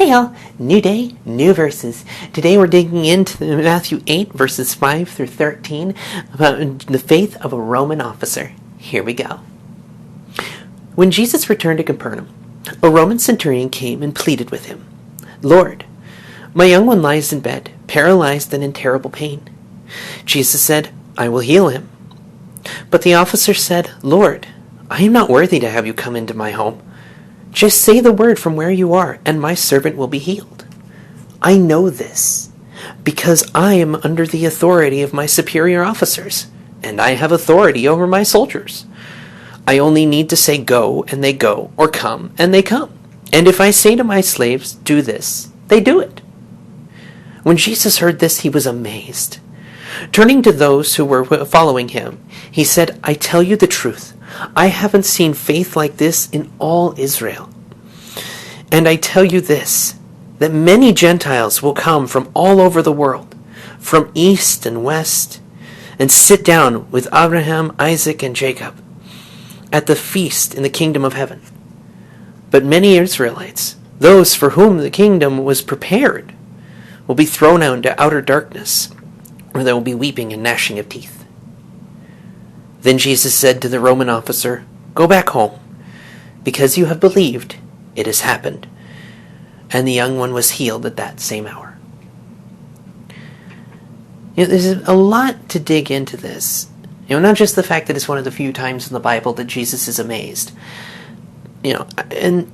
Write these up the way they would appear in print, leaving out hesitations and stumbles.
Hey y'all, new day, new verses. Today we're digging into Matthew 8 verses 5 through 13 about the faith of a Roman officer. Here we go. When Jesus returned to Capernaum, a Roman centurion came and pleaded with him, "Lord, my young one lies in bed, paralyzed and in terrible pain." Jesus said, "I will heal him." But the officer said, "Lord, I am not worthy to have you come into my home. Just say the word from where you are, and my servant will be healed. I know this, because I am under the authority of my superior officers, and I have authority over my soldiers. I only need to say go, and they go, or come, and they come. And if I say to my slaves, do this, they do it." When Jesus heard this, he was amazed. Turning to those who were following him, he said, "I tell you the truth. I haven't seen faith like this in all Israel. And I tell you this, that many Gentiles will come from all over the world, from east and west, and sit down with Abraham, Isaac, and Jacob at the feast in the kingdom of heaven. But many Israelites, those for whom the kingdom was prepared, will be thrown out into outer darkness, where there will be weeping and gnashing of teeth." Then Jesus said to the Roman officer, "Go back home, because you have believed, it has happened." And the young one was healed at that same hour. There's a lot to dig into this. Not just the fact that it's one of the few times in the Bible that Jesus is amazed. And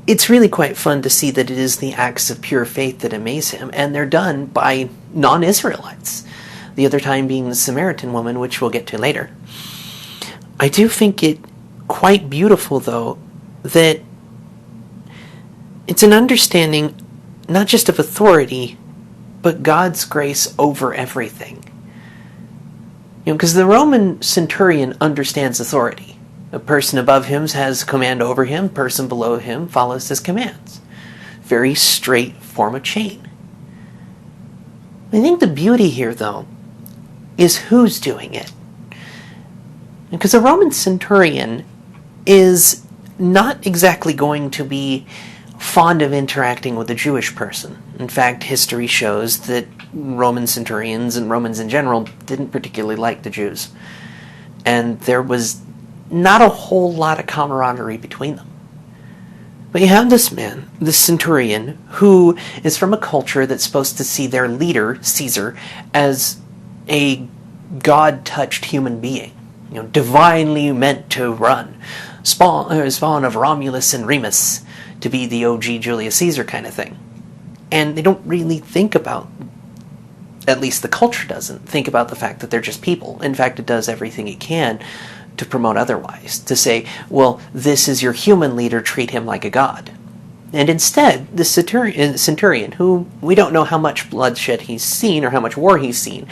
it's really quite fun to see that it is the acts of pure faith that amaze him, and they're done by non-Israelites. The other time being the Samaritan woman, which we'll get to later. I do think it quite beautiful, though, that it's an understanding not just of authority, but God's grace over everything. Because the Roman centurion understands authority. A person above him has command over him, person below him follows his commands. Very straight form of chain. I think the beauty here, though, is who's doing it. Because a Roman centurion is not exactly going to be fond of interacting with a Jewish person. In fact, history shows that Roman centurions and Romans in general didn't particularly like the Jews. And there was not a whole lot of camaraderie between them. But you have this man, this centurion, who is from a culture that's supposed to see their leader, Caesar, as a God-touched human being, divinely meant to run, spawn of Romulus and Remus, to be the OG Julius Caesar kind of thing. And they don't really think about, at least the culture doesn't, think about the fact that they're just people. In fact, it does everything it can to promote otherwise, to say, well, this is your human leader, treat him like a god. And instead, the centurion, who we don't know how much bloodshed he's seen or how much war he's seen,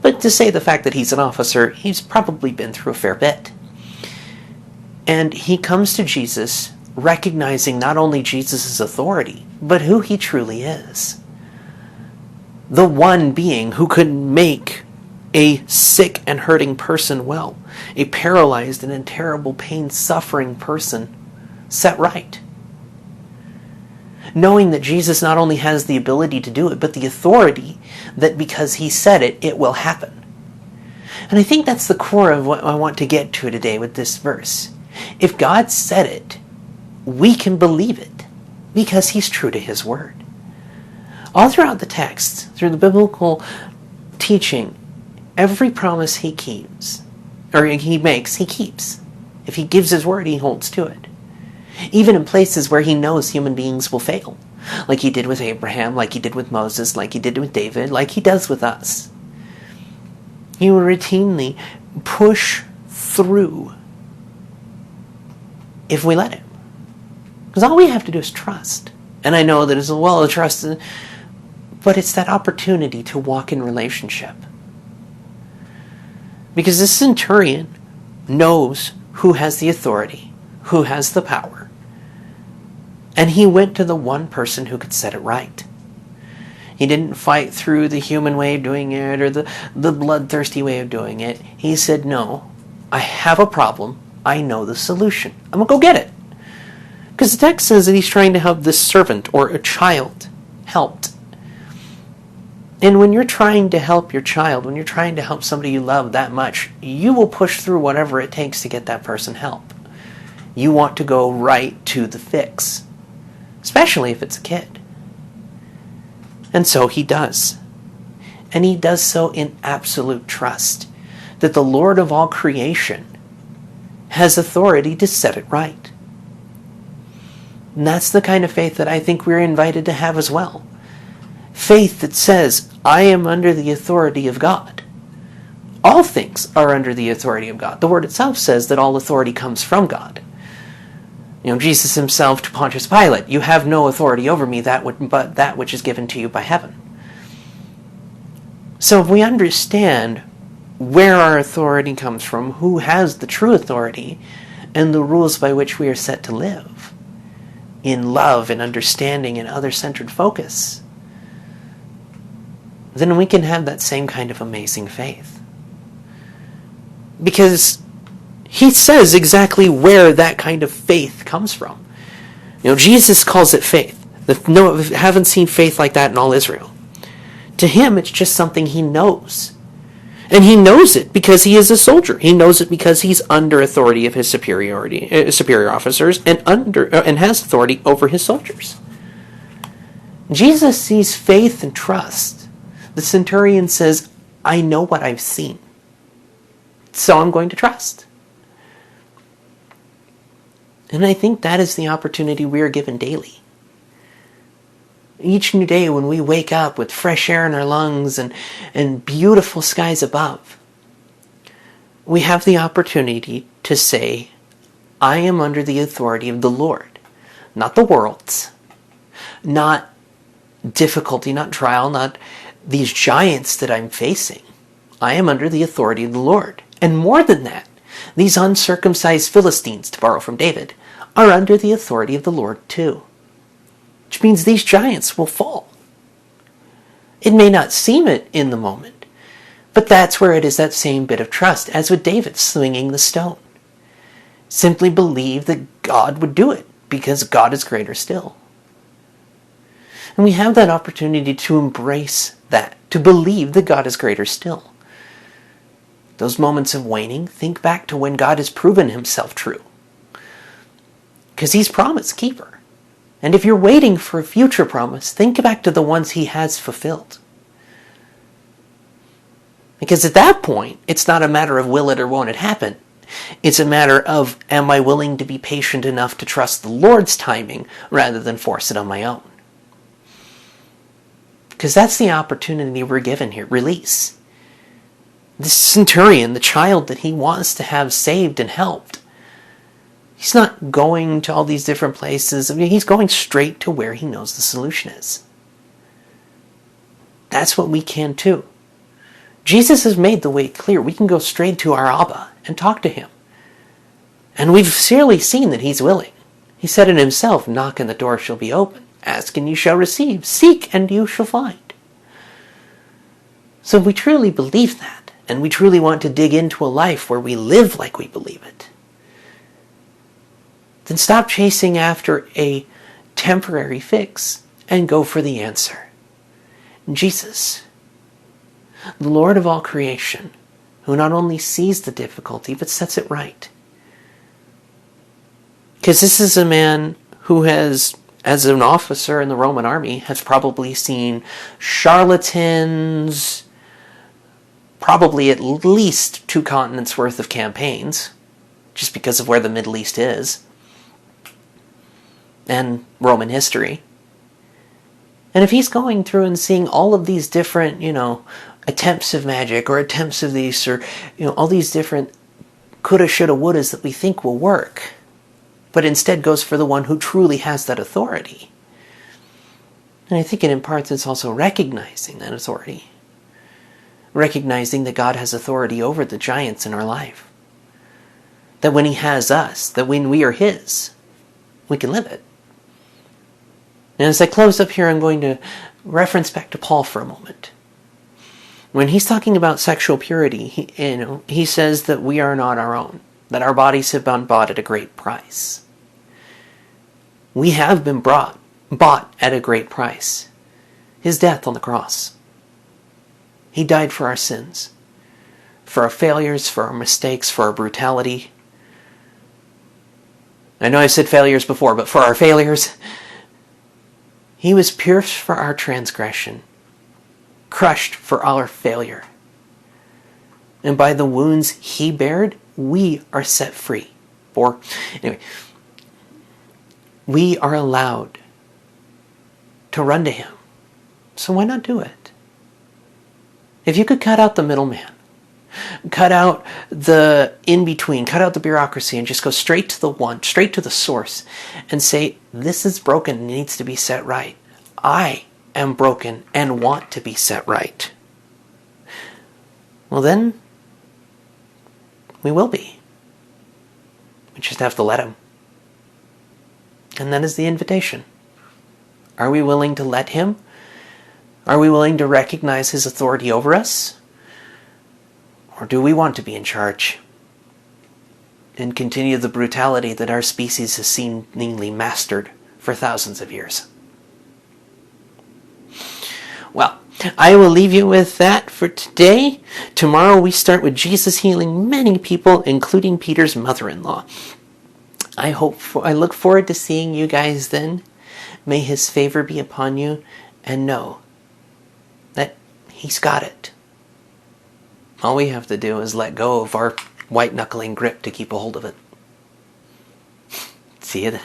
but to say the fact that he's an officer, he's probably been through a fair bit. And he comes to Jesus recognizing not only Jesus' authority, but who he truly is. The one being who could make a sick and hurting person well, a paralyzed and in terrible pain suffering person set right. Knowing that Jesus not only has the ability to do it, but the authority that because he said it, it will happen. And I think that's the core of what I want to get to today with this verse. If God said it, we can believe it because he's true to his word. All throughout the text, through the biblical teaching, every promise he keeps, or he makes, he keeps. If he gives his word, he holds to it. Even in places where he knows human beings will fail. Like he did with Abraham, like he did with Moses, like he did with David, like he does with us. He will routinely push through if we let him. Because all we have to do is trust. And I know that as well as trust, but it's that opportunity to walk in relationship. Because this centurion knows who has the authority, who has the power. And he went to the one person who could set it right. He didn't fight through the human way of doing it or the bloodthirsty way of doing it. He said, no, I have a problem. I know the solution. I'm going to go get it. Because the text says that he's trying to have this servant or a child helped. And when you're trying to help your child, when you're trying to help somebody you love that much, you will push through whatever it takes to get that person help. You want to go right to the fix, especially if it's a kid. And so he does. And he does so in absolute trust that the Lord of all creation has authority to set it right. And that's the kind of faith that I think we're invited to have as well. Faith that says, I am under the authority of God. All things are under the authority of God. The word itself says that all authority comes from God. Jesus himself to Pontius Pilate, you have no authority over me but that which is given to you by heaven. So if we understand where our authority comes from, who has the true authority, and the rules by which we are set to live, in love and understanding and other-centered focus, then we can have that same kind of amazing faith. Because he says exactly where that kind of faith comes from. Jesus calls it faith. No, haven't seen faith like that in all Israel. To him, it's just something he knows. And he knows it because he is a soldier. He knows it because he's under authority of his superior officers and has authority over his soldiers. Jesus sees faith and trust. The centurion says, I know what I've seen, so I'm going to trust. And I think that is the opportunity we are given daily. Each new day when we wake up with fresh air in our lungs and beautiful skies above, we have the opportunity to say, I am under the authority of the Lord, not the world's, not difficulty, not trial, not these giants that I'm facing. I am under the authority of the Lord. And more than that, these uncircumcised Philistines, to borrow from David, are under the authority of the Lord too. Which means these giants will fall. It may not seem it in the moment, but that's where it is that same bit of trust, as with David slinging the stone. Simply believe that God would do it, because God is greater still. And we have that opportunity to embrace that, to believe that God is greater still. Those moments of waning, think back to when God has proven himself true. Because he's promise keeper. And if you're waiting for a future promise, think back to the ones he has fulfilled. Because at that point, it's not a matter of will it or won't it happen. It's a matter of, am I willing to be patient enough to trust the Lord's timing rather than force it on my own? Because that's the opportunity we're given here, release. This centurion, the child that he wants to have saved and helped, he's not going to all these different places. He's going straight to where he knows the solution is. That's what we can too. Jesus has made the way clear. We can go straight to our Abba and talk to him. And we've surely seen that he's willing. He said it himself, knock and the door shall be open. Ask and you shall receive. Seek and you shall find. So if we truly believe that, and we truly want to dig into a life where we live like we believe it, then stop chasing after a temporary fix and go for the answer. Jesus, the Lord of all creation, who not only sees the difficulty, but sets it right. Because this is a man who has, as an officer in the Roman army, has probably seen charlatans, probably at least 2 continents worth of campaigns, just because of where the Middle East is, and Roman history. And if he's going through and seeing all of these different, attempts of magic, or attempts of these, or, all these different coulda, shoulda, wouldas that we think will work, but instead goes for the one who truly has that authority. And I think in parts it's also recognizing that authority. Recognizing that God has authority over the giants in our life. That when he has us, that when we are his, we can live it. And as I close up here, I'm going to reference back to Paul for a moment. When he's talking about sexual purity, he says that we are not our own, that our bodies have been bought at a great price. We have been bought at a great price. His death on the cross. He died for our sins, for our failures, for our mistakes, for our brutality. I know I've said failures before, but for our failures. He was pierced for our transgression, crushed for our failure. And by the wounds he bared, we are set free. Anyway, we are allowed to run to him. So why not do it? If you could cut out the middleman, cut out the in-between, cut out the bureaucracy, and just go straight to the one, straight to the source, and say, this is broken and needs to be set right. I am broken and want to be set right. Well then, we will be. We just have to let him. And that is the invitation. Are we willing to let him? Are we willing to recognize his authority over us? Or do we want to be in charge and continue the brutality that our species has seemingly mastered for thousands of years? Well, I will leave you with that for today. Tomorrow we start with Jesus healing many people, including Peter's mother-in-law. I look forward to seeing you guys then. May his favor be upon you, and know that he's got it. All we have to do is let go of our white-knuckling grip to keep a hold of it. See you then.